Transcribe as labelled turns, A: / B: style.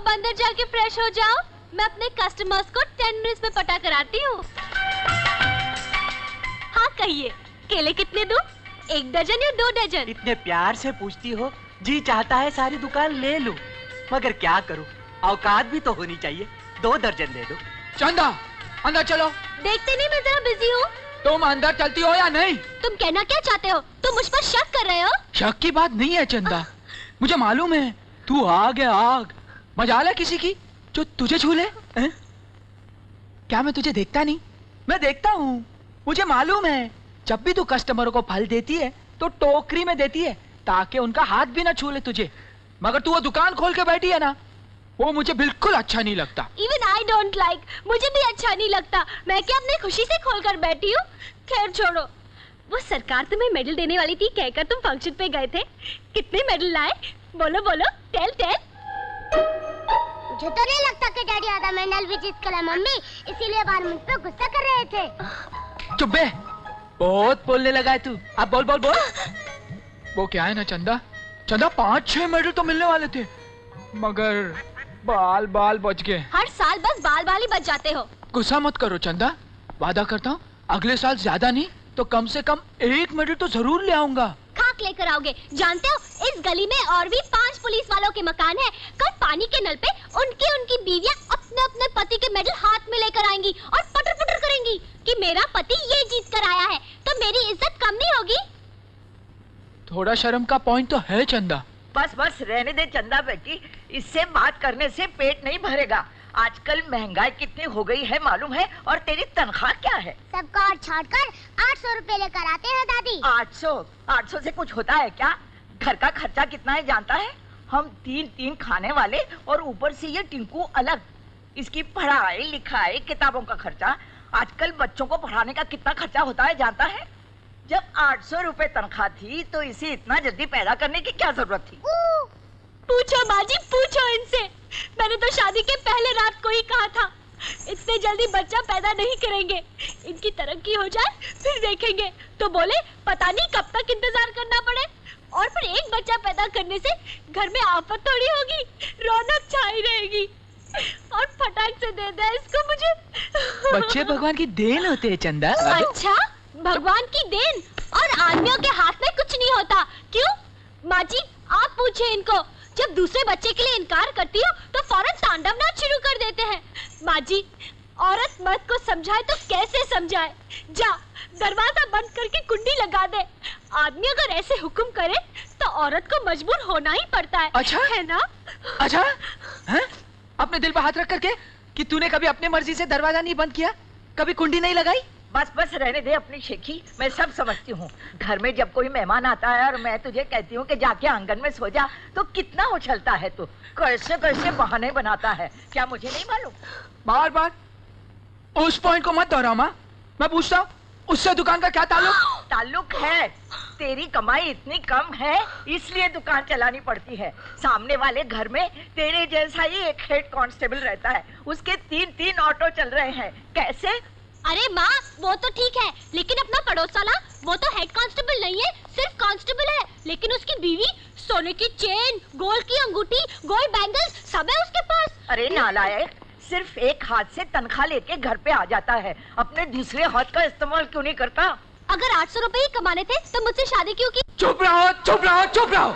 A: अंदर जाके फ्रेश हो जाओ, मैं अपने कस्टमर्स को 10 मिनट्स में पटा कर आती हूँ। हाँ कहिए, केले कितने दूं? 1 दर्जन या 2 दर्जन?
B: इतने प्यार से पूछती हो, जी चाहता है सारी दुकान ले लूं, मगर क्या करूं, औकात भी तो होनी चाहिए। 2 दर्जन दे दो।
C: चंदा अंदर चलो।
A: देखते नहीं मैं जरा बिजी हूँ।
C: तुम अंदर चलती हो या नहीं?
A: तुम कहना क्या चाहते हो? तुम मुझ पर शक कर रहे हो?
C: शक की बात नहीं है चंदा, मुझे मालूम है तू आग है आग। मजाल है किसी की जो तुझे छू ले? क्या मैं तुझे देखता नहीं? मैं देखता हूँ, मुझे मालूम है। जब भी तू कस्टमरों को फल देती है तो टोकरी में देती है ताकि उनका हाथ भी ना छू ले तुझे, मगर तू वो दुकान खोल के बैठी है ना, वो मुझे बिल्कुल अच्छा नहीं लगता।
A: Even I don't like, मुझे भी अच्छा नहीं लगता। मैं क्या अपनी खुशी से खोल कर बैठी हूँ? खैर छोड़ो, वो सरकार तुम्हें मेडल देने वाली थी कहकर तुम फंक्शन पे गए थे, कितने मेडल लाए? बोलो बोलो, टेल टेल।
D: मुझे तो नहीं लगता कि डैडी आधा मेडल भी जीत कर मम्मी, इसीलिए बार मुझ पे गुस्सा कर रहे थे।
C: चुप बे, बहुत बोलने लगा है तू। अब बोल बोल बोल। वो क्या है ना चंदा, 5-6 मेडल तो मिलने वाले थे, मगर बाल बाल बच गए।
A: हर साल बस बाल बाल ही बच जाते हो।
C: गुस्सा मत करो चंदा, वादा करता हूँ अगले साल ज्यादा नहीं तो कम से कम 1 मेडल तो जरूर ले आऊंगा।
A: खाक लेकर आओगे। जानते हो इस गली में और भी 5 पुलिस वालों के मकान हैं। कल पानी के नल पे उनकी बीवियां अपने अपने पति के मेडल हाथ में लेकर आएंगी और पटर पटर करेंगी कि मेरा पति ये जीत कर आया है, तो मेरी इज्जत कम नहीं होगी?
C: थोड़ा शर्म का पॉइंट तो है चंदा।
E: बस बस रहने दे चंदा बेटी, इससे बात करने से पेट नहीं भरेगा। आजकल महंगाई कितनी हो गई है मालूम है, और तेरी तनख्वाह क्या है?
D: सबका और छोड़कर 800 रुपए लेकर आते हैं दादी।
E: 800 से कुछ होता है क्या? घर का खर्चा कितना है जानता है? हम 3 खाने वाले और ऊपर से ये टिंकू अलग, इसकी पढ़ाई लिखाई किताबों का खर्चा। आजकल बच्चों को पढ़ाने का कितना खर्चा होता है जानता है? जब 800 रुपए तनख्वाह थी तो इसे इतना जल्दी पैदा करने की क्या जरूरत थी?
A: पूछो माँ जी, पूछो इनसे। मैंने तो शादी के पहले रात को ही कहा था, इतने जल्दी बच्चा पैदा नहीं करेंगे, इनकी तरक्की हो जाए फिर देखेंगे। तो बोले पता नहीं कब तक इंतजार करना पड़े, और फिर एक बच्चा पैदा करने से घर में आफत थोड़ी होगी, रौनक छाई रहेगी। और फटाक से दे दे इसको मुझे।
C: बच्चे भगवान की देन होते हैं चंदा।
A: अच्छा, भगवान की देन, और आदमियों के हाथ में कुछ नहीं होता। क्यों? माँ जी आप पूछे इनको। जब दूसरे बच्चे के लिए इनकार करती हो तो फौरन तांडव नाच शुरू कर देते हैं। माँ जी, औरत मर्द को समझाए तो कैसे समझाए? जा दरवाजा बंद करके कुंडी लगा दे। आदमी अगर ऐसे हुक्म करे तो औरत को मजबूर होना ही पड़ता है।
C: अच्छा
A: है ना?
C: अच्छा है? अपने दिल पर हाथ रख करके कि तूने कभी अपने मर्जी से दरवाजा नहीं बंद किया, कभी कुंडी नहीं लगाई?
E: बस बस रहने दे अपनी शेखी, मैं सब समझती हूँ। घर में जब कोई मेहमान आता है और मैं तुझे कहती हूँ कि जाके आंगन में सो जा, तो कितना उछलता है तू, कैसे कैसे बहाने बनाता है, क्या मुझे नहीं मालूम?
C: बार बार उस पॉइंट को मत दोहराओ माँ। मैं पूछता हूँ उससे दुकान का क्या ताल्लुक?
E: ताल्लुक है, तेरी कमाई इतनी कम है इसलिए दुकान चलानी पड़ती है। सामने वाले घर में तेरे जैसा ही एक हेड कांस्टेबल रहता है, उसके 3 ऑटो चल रहे हैं। कैसे?
A: अरे माँ वो तो ठीक है, लेकिन अपना पड़ोस वाला वो तो हेड कांस्टेबल नहीं है, सिर्फ कांस्टेबल है, लेकिन उसकी बीवी सोने की चेन, गोल्ड की अंगूठी, गोल्ड बैंगल्स सब है उसके पास।
E: अरे नालायक, सिर्फ एक हाथ से तनख्वाह लेके घर पे आ जाता है, अपने दूसरे हाथ का इस्तेमाल क्यों नहीं करता?
A: अगर 800 रुपए ही कमाने थे तो मुझसे शादी क्यों की?
C: चुप रहो चुप रहो चुप रहो।